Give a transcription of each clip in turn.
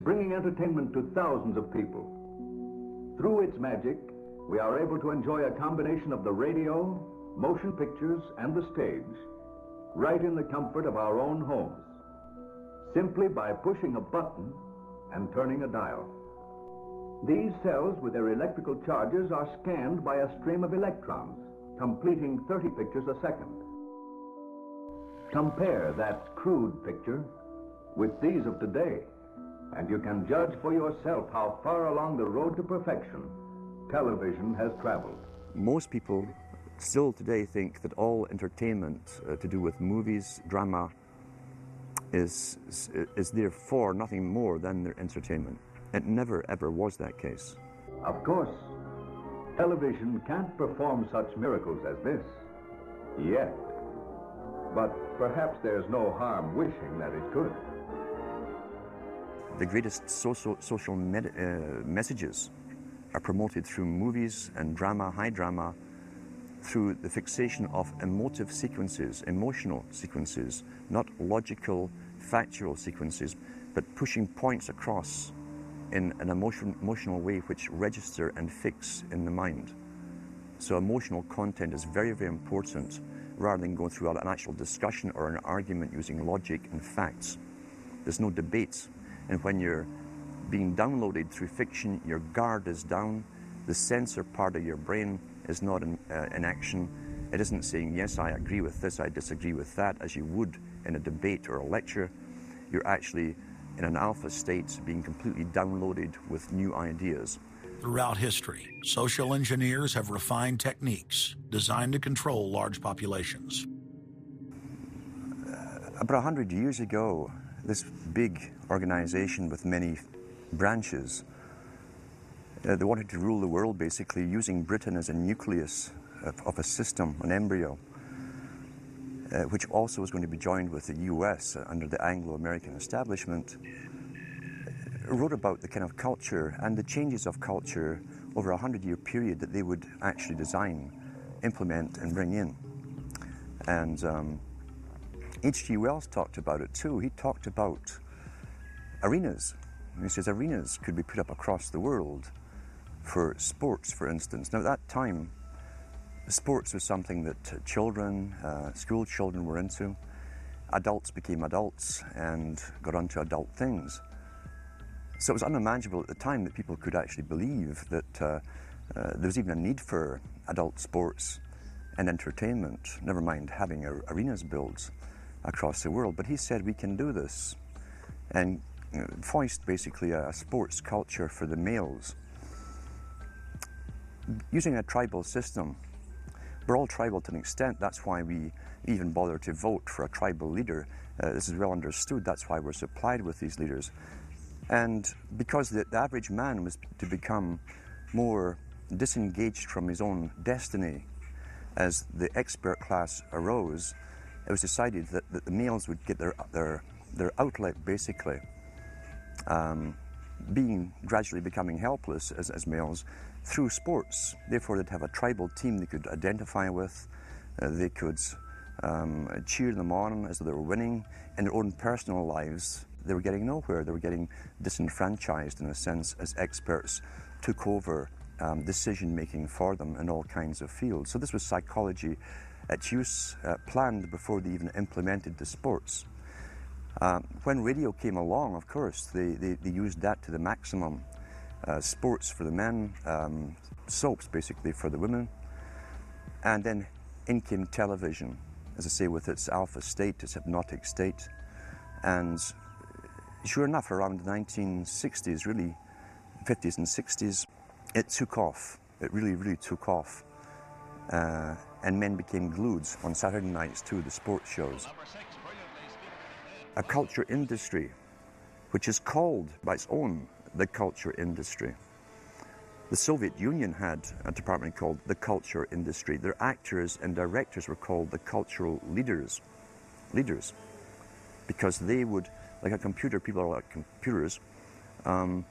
bringing entertainment to thousands of people. Through its magic, we are able to enjoy a combination of the radio, motion pictures, and the stage, right in the comfort of our own homes, simply by pushing a button and turning a dial. These cells with their electrical charges are scanned by a stream of electrons, completing 30 pictures a second. Compare that crude picture with these of today, and you can judge for yourself how far along the road to perfection television has traveled. Most people still today think that all entertainment to do with movies, drama, is therefore nothing more than their entertainment. It never ever was that case. Of course, television can't perform such miracles as this, yet. But perhaps there's no harm wishing that it could. The greatest social messages are promoted through movies and drama, high drama, through the fixation of emotive sequences, emotional sequences, not logical, factual sequences, but pushing points across in an emotional way which register and fix in the mind. So emotional content is very, very important, rather than going through an actual discussion or an argument using logic and facts. There's no debate. And when you're being downloaded through fiction, your guard is down, the sensor part of your brain is not in action. It isn't saying, yes, I agree with this, I disagree with that, as you would in a debate or a lecture. You're actually in an alpha state, being completely downloaded with new ideas. Throughout history, social engineers have refined techniques designed to control large populations. About 100 years ago, this big organization with many branches, they wanted to rule the world basically using Britain as a nucleus of a system, an embryo, which also was going to be joined with the US under the Anglo-American establishment, wrote about the kind of culture and the changes of culture over a 100-year period that they would actually design, implement, and bring in. And H.G. Wells talked about it too. He talked about arenas. He says arenas could be put up across the world for sports, for instance. Now, at that time, sports was something that children, school children were into. Adults became adults and got onto adult things. So it was unimaginable at the time that people could actually believe that there was even a need for adult sports and entertainment, never mind having arenas built across the world. But he said we can do this and foist basically a sports culture for the males. Using a tribal system, we're all tribal to an extent. That's why we even bother to vote for a tribal leader. This is well understood. That's why we're supplied with these leaders. And because the average man was to become more disengaged from his own destiny as the expert class arose, it was decided that the males would get their outlet basically, gradually becoming helpless as males through sports. Therefore, they'd have a tribal team they could identify with. They could cheer them on as they were winning. In their own personal lives, they were getting nowhere. They were getting disenfranchised in a sense as experts took over decision-making for them in all kinds of fields. So this was psychology at use, planned before they even implemented the sports. When radio came along, of course, they used that to the maximum. Sports for the men, soaps basically for the women, and then in came television, as I say, with its alpha state, its hypnotic state. And sure enough, around the 1960s, really, 50s and 60s, it took off. It really, really took off. And men became glued on Saturday nights to the sports shows. A culture industry, which is called by its own the culture industry. The Soviet Union had a department called the culture industry. Their actors and directors were called the cultural leaders, because they would, like a computer, people are like computers, all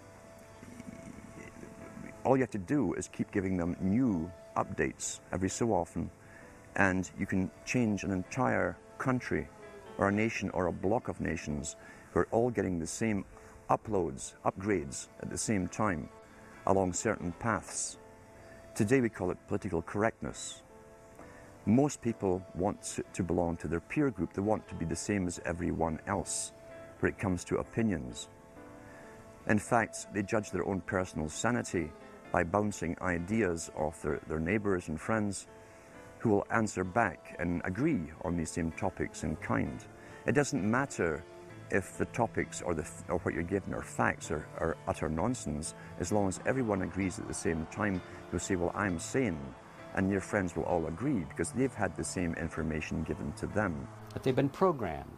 you have to do is keep giving them new updates every so often, and you can change an entire country or a nation or a block of nations who are all getting the same uploads, upgrades at the same time along certain paths. Today we call it political correctness. Most people want to belong to their peer group. They want to be the same as everyone else when it comes to opinions. In fact, they judge their own personal sanity by bouncing ideas off their neighbours and friends who will answer back and agree on these same topics in kind. It doesn't matter if the topics or what you're given are facts or utter nonsense, as long as everyone agrees at the same time. You'll say, well, I'm sane, and your friends will all agree because they've had the same information given to them. But they've been programmed.